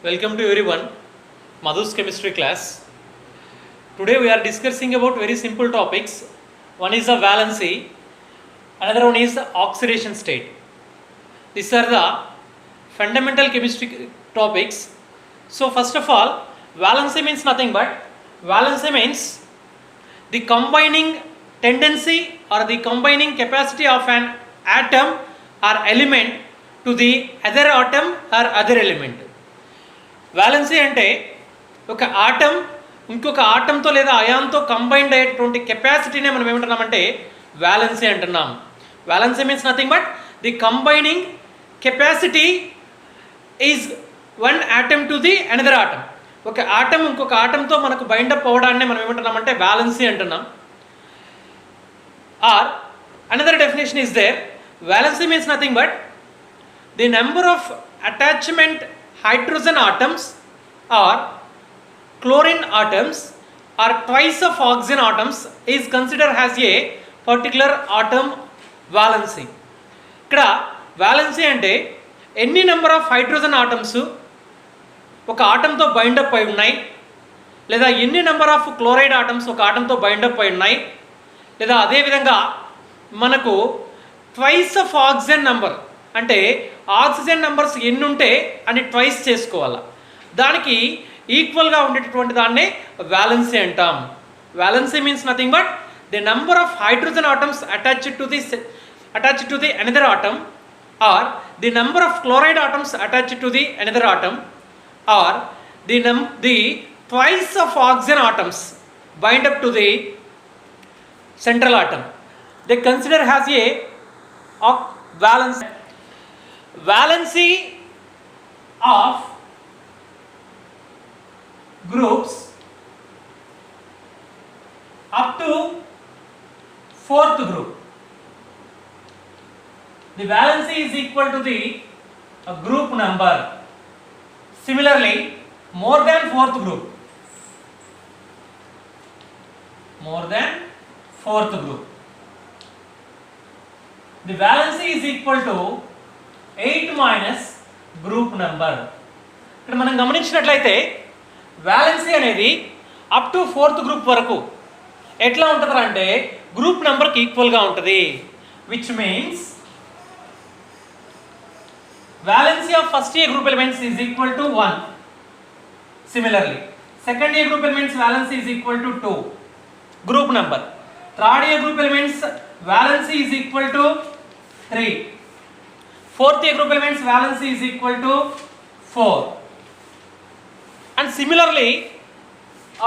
Welcome to everyone, Madhu's chemistry class. Today we are discussing about very simple topics. One is the valency, another one is the oxidation state. These are the fundamental chemistry topics. So first of all, valency means nothing but valency means the combining tendency or the combining capacity of an atom or element to the other atom or other element. Valency అంటే ఒక atom ఇంకొక ఆటంతో లేదా అయాన్తో combined అయ్యేటువంటి కెపాసిటీనే మనం ఏమంటున్నామంటే valency అంటున్నాం. Valency means nothing but the combining capacity is one atom to the another atom. ఒక ఆటం ఇంకొక ఆటంతో మనకు బైండప్ అవ్వడాన్ని మనం ఏమంటున్నామంటే వ్యాలెన్సీ అంటున్నాం. Or another definition is there. Valency means nothing but the number of attachment hydrogen atoms or chlorine atoms or twice of oxygen atoms is considered as a particular atom valency. ఇక్కడ valency అంటే ఎన్ని number of hydrogen atoms ఒక ఆటంతో బైండప్ అయి ఉన్నాయి, లేదా ఎన్ని number of chloride atoms ఒక ఆటంతో బైండప్ అయి ఉన్నాయి, లేదా అదేవిధంగా మనకు ట్వైస్ ఆఫ్ ఆక్సిజన్ నెంబర్ అంటే ఆక్సిజన్ నెంబర్స్ ఎన్ని ఉంటే అని ట్వైస్ చేసుకోవాలి, దానికి ఈక్వల్గా ఉండేటటువంటి దాన్నే వ్యాలెన్సీ అంటాం. Valency means nothing but the number of hydrogen atoms attached to the another atom or the number of chloride atoms attached to the another atom or the twice of oxygen atoms bind up to the central atom. They consider as a valency of groups up to fourth group. The valency is equal to the group number. Similarly, more than fourth group. More than fourth group. The valency is equal to 8 minus group number. ఇక్కడ మనం గమనించినట్లయితే valency అనేది up to fourth group వరకు ఎట్లా ఉంటుంది అంటే group నెంబర్కి ఈక్వల్గా ఉంటుంది. Which means valency of first year group elements is equal to 1. Similarly second year group elements valency is equal to 2 group number. Third year group elements valency is equal to 3. Fourth year group elements valency is equal to 4. And similarly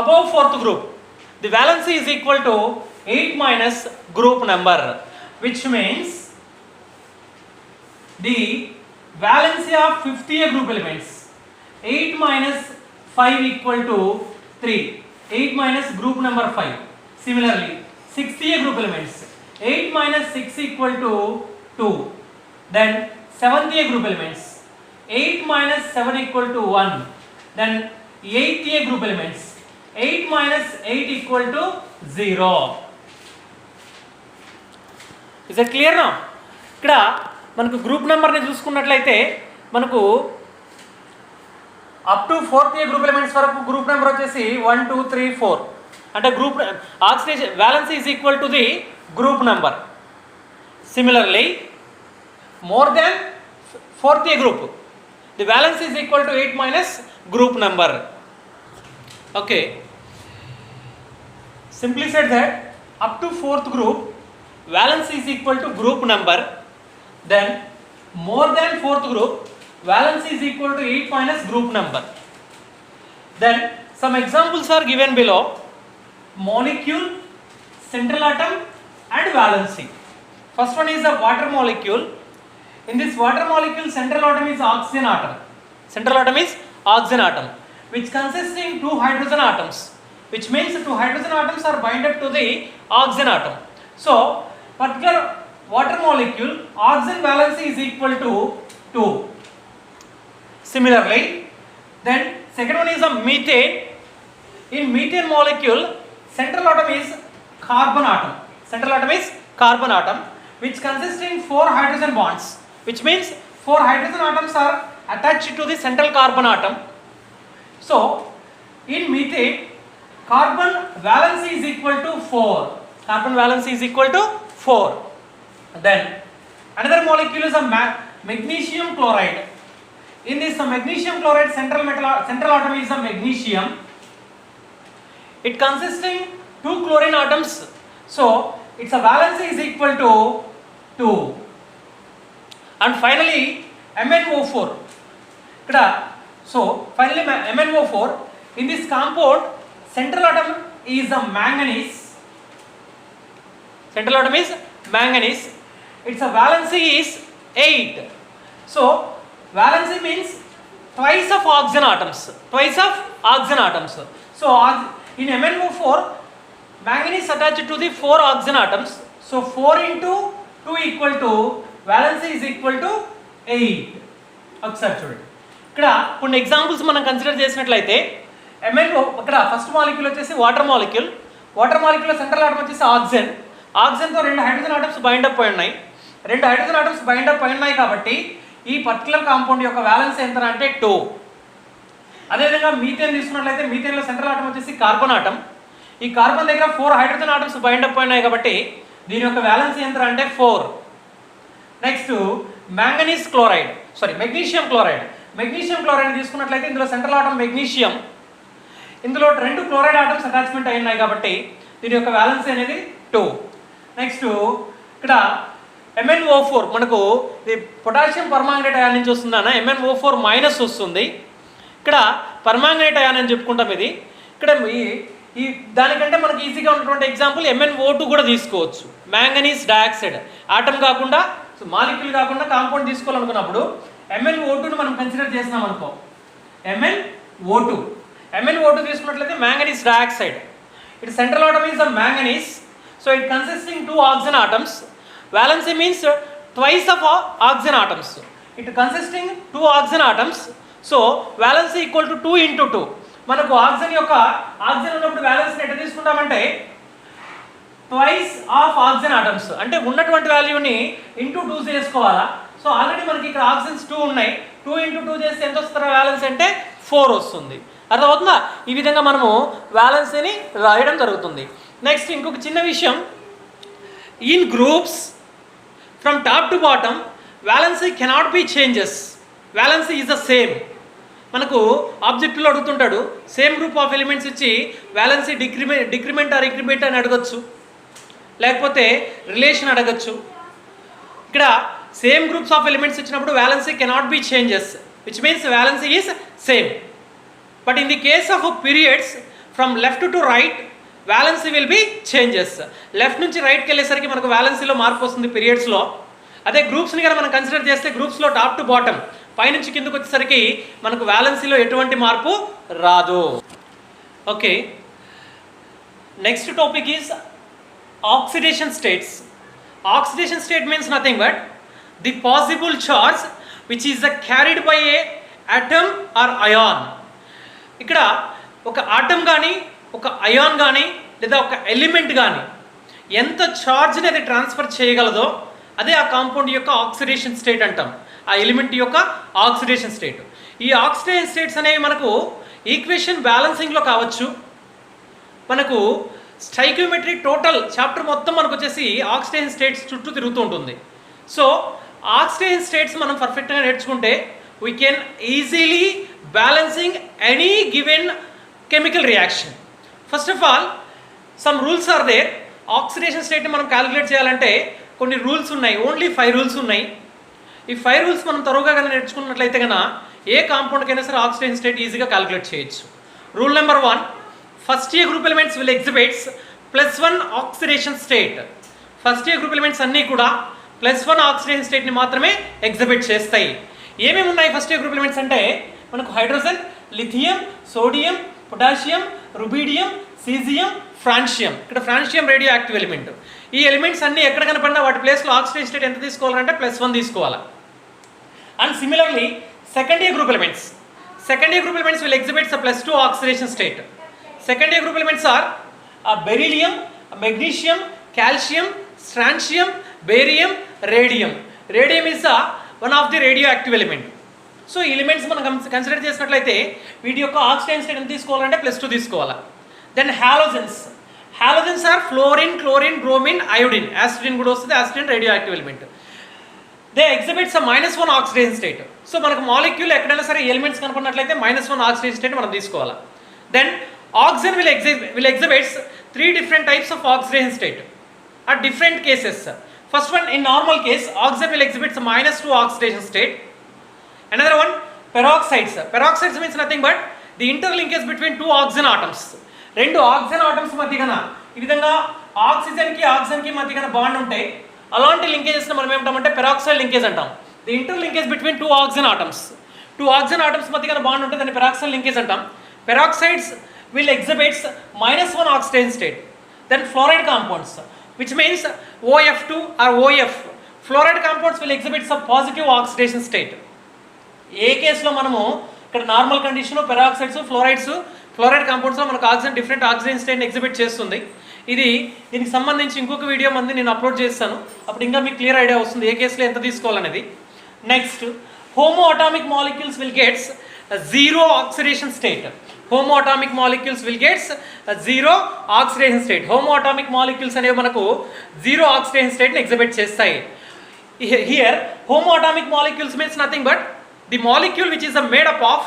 above fourth group the valency is equal to 8 minus group number, which means the valency of fifth year group elements 8 minus 5 equal to 3. 8 minus group number 5. Similarly sixth year group elements 8 minus 6 equal to 2. Then seventh year group elements 8 minus 7 equal to 1. Then eighth year group elements 8 minus 8 equal to 0. Is that clear now? ఇక్కడ మనకు group నెంబర్ని చూసుకున్నట్లయితే మనకు up to fourth year group elements వరకు group number వచ్చేసి 1 2 3 4 అంటే group oxidation valency is equal to the group number. Similarly more than fourth year group the valence is equal to 8 minus group number. Okay, simply said that up to fourth group valence is equal to group number, then more than fourth group valence is equal to 8 minus group number. Then some examples are given below: molecule, central atom and valency. First one is the water molecule. In this water molecule, central atom is oxygen atom. Central atom is oxygen atom, which consisting two hydrogen atoms, which means two hydrogen atoms are bind up to the oxygen atom. So, particular water molecule, oxygen valency is equal to 2. Similarly, then second one is a methane. In methane molecule, central atom is carbon atom. Central atom is carbon atom, which consisting 4 hydrogen bonds. Which means 4 hydrogen atoms are attached to the central carbon atom So in methane, carbon valency is equal to 4. Carbon valency is equal to 4. Then another molecule is a magnesium chloride. In this magnesium chloride, central atom is a magnesium. It consisting 2 chlorine atoms. So its valency is equal to 2. And finally MnO4. So finally MnO4, in this compound central atom is a manganese. Central atom is manganese. Its valency is 8. So valency means twice of oxygen atoms. Twice of oxygen atoms. So in MnO4, manganese attached to the 4 oxygen atoms. So 4 into 2 equal to valency is equal to 8. ఒకసారి చూడండి, ఇక్కడ కొన్ని examples మనం consider చేసినట్లయితే MnO, ఇక్కడ first molecule వచ్చేసి water molecule. Water molecule central atom వచ్చేసి oxygen. ఆక్సిజన్తో 2 హైడ్రోజన్ ఆటమ్స్ బైండ్ అప్ అయి ఉన్నాయి. 2 హైడ్రోజన్ ఆటమ్స్ బైండ్ అప్ అయి ఉన్నాయి కాబట్టి ఈ పర్టికులర్ కాంపౌండ్ యొక్క వ్యాలెన్స్ ఎంత అంటే 2. అదేవిధంగా మీథేన్ తీసుకున్నట్లయితే మీథేన్లో సెంట్రల్ ఆటం వచ్చేసి కార్బన్ ఆటం. ఈ కార్బన్ దగ్గర 4 హైడ్రోజన్ ఆటమ్స్ బైండ్ అప్ అయినాయి కాబట్టి దీని యొక్క వ్యాలెన్స్ ఎంత అంటే 4. Next manganese chloride, magnesium chloride. Magnesium chloride తీసుకున్నట్లయితే ఇందులో సెంట్రల్ ఆటం మెగ్నీషియం, ఇందులో 2 క్లోరైడ్ ఆటమ్స్ అటాచ్మెంట్ అయి ఉన్నాయి కాబట్టి దీని యొక్క వ్యాలెన్స్ అనేది 2. నెక్స్ట్ ఇక్కడ MnO4, మనకు ఇది పొటాషియం పర్మాంగనేట్ అయాన్ నుంచి వస్తుందన్న MnO4 మైనస్ వస్తుంది. ఇక్కడ పర్మాంగనేట్ అయాన్ అని చెప్పుకుంటాం. ఇది ఇక్కడ ఈ దానికంటే మనకి ఈజీగా ఉన్నటువంటి ఎగ్జాంపుల్ MnO2 కూడా తీసుకోవచ్చు. మ్యాంగనీస్ డయాక్సైడ్ ఆటం కాకుండా, మాలిక్యూల్ కాకుండా కాంపౌండ్ తీసుకోవాలనుకున్నప్పుడు MnO2ని మనం కన్సిడర్ చేసినాం అనుకో. MnO2 తీసుకున్నట్లయితే manganese dioxide. It central atom is a manganese. So it consisting 2 oxygen atoms. Valency means twice of oxygen atoms. It consisting 2 oxygen atoms. So valency equal to 2 into 2. మనకు oxygen ఉన్నప్పుడు valence ఎట్లా తీసుకుంటామంటే twice of oxygen atoms, అంటే ఉన్నటువంటి వాల్యూని into 2 చేసుకోవాలా. So already మనకి ఇక్కడ oxygens 2 ఉన్నాయి. 2 into 2 చేస్తే ఎంత వస్తుందో వాలెన్స్ అంటే 4 వస్తుంది. అర్థమవుతుందా? ఈ విధంగా మనము వాలెన్సీని రాయడం జరుగుతుంది. నెక్స్ట్ ఇంకొక చిన్న విషయం, in groups from top to bottom valency cannot be changes. Valency is the same. మనకు ఆబ్జెక్టివ్లో అడుగుతుంటాడు, సేమ్ గ్రూప్ ఆఫ్ ఎలిమెంట్స్ ఇచ్చి వాలెన్సీ డిక్రిమెంట్ ఆర్ ఇంక్రిమెంట్ అని అడగచ్చు, లేకపోతే రిలేషన్ అడగచ్చు. ఇక్కడ సేమ్ గ్రూప్స్ ఆఫ్ ఎలిమెంట్స్ ఇచ్చినప్పుడు valency cannot be changes, which means valency is same. But in the case of periods from left to right valency will be changes. Left నుంచి రైట్కి వెళ్ళేసరికి మనకు వాలెన్సీలో మార్పు వస్తుంది పీరియడ్స్లో. అదే గ్రూప్స్ని కనుక మనం కన్సిడర్ చేస్తే గ్రూప్స్లో టాప్ టు బాటమ్, పైనుంచి కిందకు వచ్చేసరికి మనకు వాలెన్సీలో ఎటువంటి మార్పు రాదు. Okay, next topic is oxidation states. Oxidation state means nothing but the possible charge which is carried by a atom or ion. ఇక్కడ ఒక ఆటమ్ కానీ, ఒక అయాన్ కానీ, లేదా ఒక ఎలిమెంట్ కానీ ఎంత ఛార్జ్ని అది ట్రాన్స్ఫర్ చేయగలదో అదే ఆ కాంపౌండ్ యొక్క ఆక్సిడేషన్ స్టేట్ అంటాం. ఆ ఎలిమెంట్ యొక్క ఆక్సిడేషన్ స్టేట్. ఈ ఆక్సిడేషన్ స్టేట్స్ అనేవి మనకు ఈక్వేషన్ బ్యాలెన్సింగ్లో కావచ్చు, మనకు స్టైకియోమెట్రీ టోటల్ చాప్టర్ మొత్తం మనకు వచ్చేసి ఆక్సిడేషన్ స్టేట్స్ చుట్టూ తిరుగుతూ ఉంటుంది. సో ఆక్సిడేషన్ స్టేట్స్ మనం పర్ఫెక్ట్గా నేర్చుకుంటే we can easily balancing any given chemical reaction. First of all some rules are there. Oxidation స్టేట్ని మనం క్యాలిక్యులేట్ చేయాలంటే కొన్ని రూల్స్ ఉన్నాయి, ఓన్లీ 5 రూల్స్ ఉన్నాయి. ఈ 5 రూల్స్ మనం త్వరగా కనుక నేర్చుకున్నట్లయితే కనుక ఏ కాంపౌండ్కైనా సరే ఆక్సిడేషన్ స్టేట్ ఈజీగా క్యాలిక్యులేట్ చేయొచ్చు. Rule number 1, first A group elements will exhibits +1 oxidation state. First A group elements అన్నీ కూడా +1 ఆక్సిడేషన్ స్టేట్ని మాత్రమే ఎగ్జిబిట్ చేస్తాయి. ఏమేమి ఉన్నాయి ఫస్ట్ ఏ గ్రూప్ ఎలిమెంట్స్ అంటే మనకు hydrogen, lithium, sodium, potassium, rubidium, caesium, francium. ఇక్కడ ఫ్రాన్షియం రేడియో యాక్టివ్ ఎలిమెంట్. ఈ ఎలిమెంట్స్ అన్నీ ఎక్కడ కనపడినా వాటి ప్లేస్లో ఆక్సిడేషన్ స్టేట్ ఎంత తీసుకోవాలంటే +1 తీసుకోవాలి. And similarly second A group elements will exhibits +2 oxidation state. Second A group elements are beryllium, magnesium, calcium, strontium, barium, radium. Radium is one of the radioactive element. So elements మనం consider చేసినట్లయితే వీటి యొక్క oxidise state ఎంత తీసుకోవాలంటే +2 తీసుకోవాలా. Then halogens are fluorine, chlorine, bromine, iodine. Astatine కూడా వస్తుంది, astatine radioactive element. They exhibits -1 oxidise state. So మనకు మాలిక్యూల్ ఎక్కడైనా సరే ఎలిమెంట్స్ కనుక్కున్నట్లయితే -1 ఆక్సిడైజ్ స్టేట్ మనం తీసుకోవాలా. Then oxygen will exhibits 3 different types of oxidation state at different cases. First one, in normal case, oxygen will exhibit -2 oxidation state. Another one, peroxides. Peroxides means nothing but the interlinkage between two oxygen atoms. రెండు oxygen atoms మధ్యన ఈ విధంగా ఆక్సిజన్కి మధ్యన bond ఉంటాయి. అలాంటి linkages మనం ఏమంటామంటే peroxide linkage అంటాం. The interlinkage between two oxygen atoms మధ్యన బాండ్ ఉంటే దాన్ని పెరాక్సైడ్ లింకేజ్ అంటాం. Peroxides will exhibit -1 oxidation state. Then fluoride compounds, which means OF2 or OF, fluoride compounds will exhibit some positive oxidation state. ఏ కేసులో మనము ఇక్కడ normal condition peroxides fluoride కాంపౌండ్స్లో మనకు oxygen different oxygen స్టేట్ని exhibit చేస్తుంది. దీనికి సంబంధించి ఇంకొక video నేను అప్లోడ్ చేస్తాను. అప్పుడు ఇంకా మీకు క్లియర్ ఐడియా వస్తుంది ఏ కేసులో ఎంత తీసుకోవాలనేది. Next, homoatomic molecules will gets 0 oxidation state. Homo atomic molecules will get 0 oxidation state. Homo atomic molecules అనేవి మనకు 0 oxidation state ని ఎగ్జిబిట్ చేస్తాయి. Here homo atomic molecules means nothing but the molecule which is made up of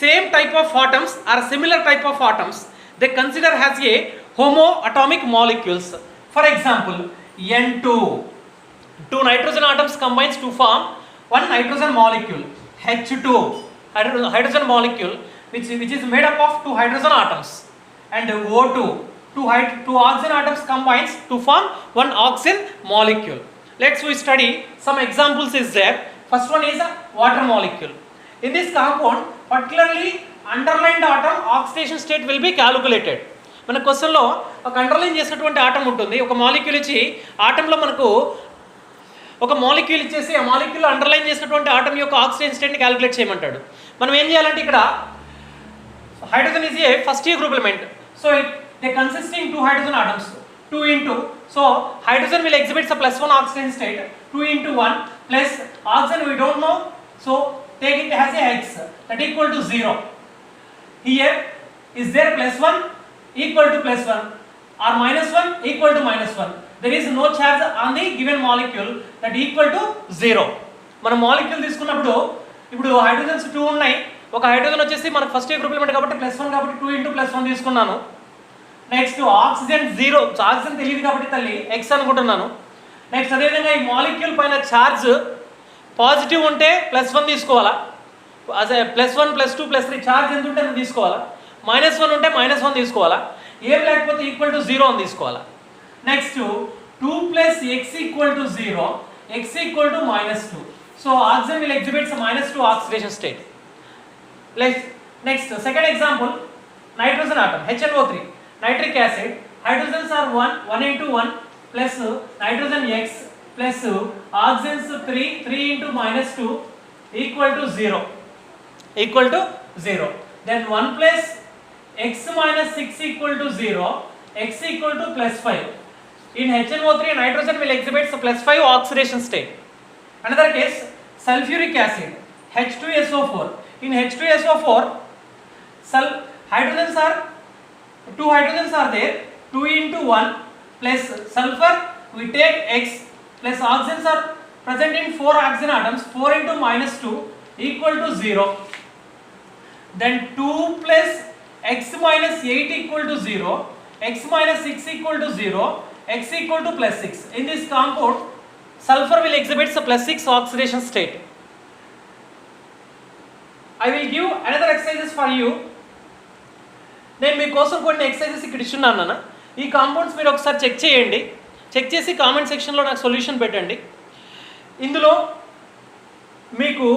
same type of atoms or similar type of atoms they consider as a homo atomic molecules. For example, N2, 2 nitrogen atoms combines to form one nitrogen molecule. H2, hydrogen molecule which is made up of 2 hydrogen atoms. And O2, 2 oxygen atoms combines to form one oxygen molecule. Let's we study some examples is there. First one is a water molecule. In this compound particularly underlined atom oxidation state will be calculated. మన క్వశ్చన్లో ఒక underline చేసినటువంటి atom ఉంటుంది. ఒక molecule ఇచ్చి ఆటంలో మనకు ఒక molecule ఇచ్చేసి ఆ మాలిక్యూల్ అండర్లైన్ చేసినటువంటి ఆటం యొక్క ఆక్సిజన్ స్టేట్ని క్యాలిక్యులేట్ చేయమంటాడు. మనం ఏం చేయాలంటే ఇక్కడ hydrogen is a first year group element, so they consisting 2 hydrogen atoms, 2 into, so hydrogen will exhibit a +1 oxidation state, 2 into 1 plus oxygen we don't know, so take it as a x that equal to 0. Here is there +1 equal to +1 or -1 equal to -1. There is no charge on the given molecule that equal to 0. మన molecule తీసుకున్నప్పుడు ఇప్పుడు hydrogens 2 ఉన్నాయి. ఒక hydrogen వచ్చేసి మనకు first year group element కాబట్టి +1 కాబట్టి 2 into +1 తీసుకున్నాను. నెక్స్ట్ ఆక్సిజన్ 0, ఆక్సిజన్ తెలియదు కాబట్టి తల్లి x అనుకుంటున్నాను. నెక్స్ట్ అదేవిధంగా ఈ మాలిక్యూల్ పైన ఛార్జ్ పాజిటివ్ ఉంటే +1 తీసుకోవాలా, అదే +1 +2 +3 ఛార్జ్ ఎంత ఉంటే అది తీసుకోవాలా, -1 ఉంటే -1 తీసుకోవాలా, ఏం లేకపోతే ఈక్వల్ టు 0 అని తీసుకోవాలా. Next 2 + x = 0, x = -2. So oxygen will exhibit -2 oxidation state. Next, second example, nitrogen atom HNO3, nitric acid, hydrogens are 1 into 1 plus nitrogen x plus oxygens 3 into -2 equal to 0. Then 1 plus x minus 6 equal to 0, x equal to +5. In HNO3, nitrogen will exhibit +5 oxidation state. Another case, sulfuric acid H2SO4. In H2SO4, hydrogens are 2 hydrogens are there, 2 into 1 plus sulfur we take x plus oxygens are present in 4 oxygen atoms, 4 into -2 equal to 0. Then 2 plus x minus 8 equal to 0, x minus 6 equal to 0, x equal to +6. In this compound, sulfur will exhibit +6 oxidation state. I will give another exercises for you. నేను మీకోసం కొన్ని exercises ఇక్కడ ఇస్తున్నాను నాన్న. ఈ compounds మీరు ఒకసారి check చేయండి. చెక్ చేసి కామెంట్ సెక్షన్లో నాకు సొల్యూషన్ పెట్టండి. ఇందులో మీకు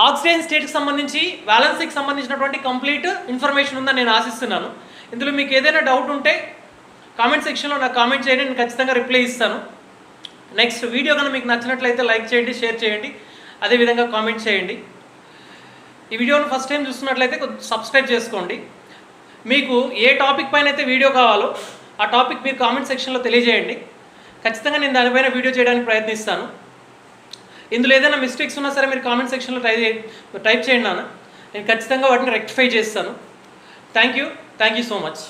ఆక్సిజన్ స్టేట్కి సంబంధించి వ్యాలెన్సీకి సంబంధించినటువంటి కంప్లీట్ ఇన్ఫర్మేషన్ ఉందని నేను ఆశిస్తున్నాను. ఇందులో మీకు ఏదైనా డౌట్ ఉంటే కామెంట్ సెక్షన్లో నాకు కామెంట్ చేయండి, నేను ఖచ్చితంగా రిప్లై ఇస్తాను. నెక్స్ట్ వీడియో కనుక మీకు నచ్చినట్లయితే లైక్ చేయండి, షేర్ చేయండి, అదేవిధంగా కామెంట్ చేయండి. ఈ వీడియోను ఫస్ట్ టైం చూస్తున్నట్లయితే సబ్స్క్రైబ్ చేసుకోండి. మీకు ఏ టాపిక్ పైన అయితే వీడియో కావాలో ఆ టాపిక్ మీరు కామెంట్ సెక్షన్లో తెలియజేయండి. ఖచ్చితంగా నేను దానిపైన వీడియో చేయడానికి ప్రయత్నిస్తాను. ఇందులో ఏదైనా మిస్టేక్స్ ఉన్నా సరే మీరు కామెంట్ సెక్షన్లో టైప్ చేయండి నాన్న, నేను ఖచ్చితంగా వాటిని రెక్టిఫై చేస్తాను. Thank you so much.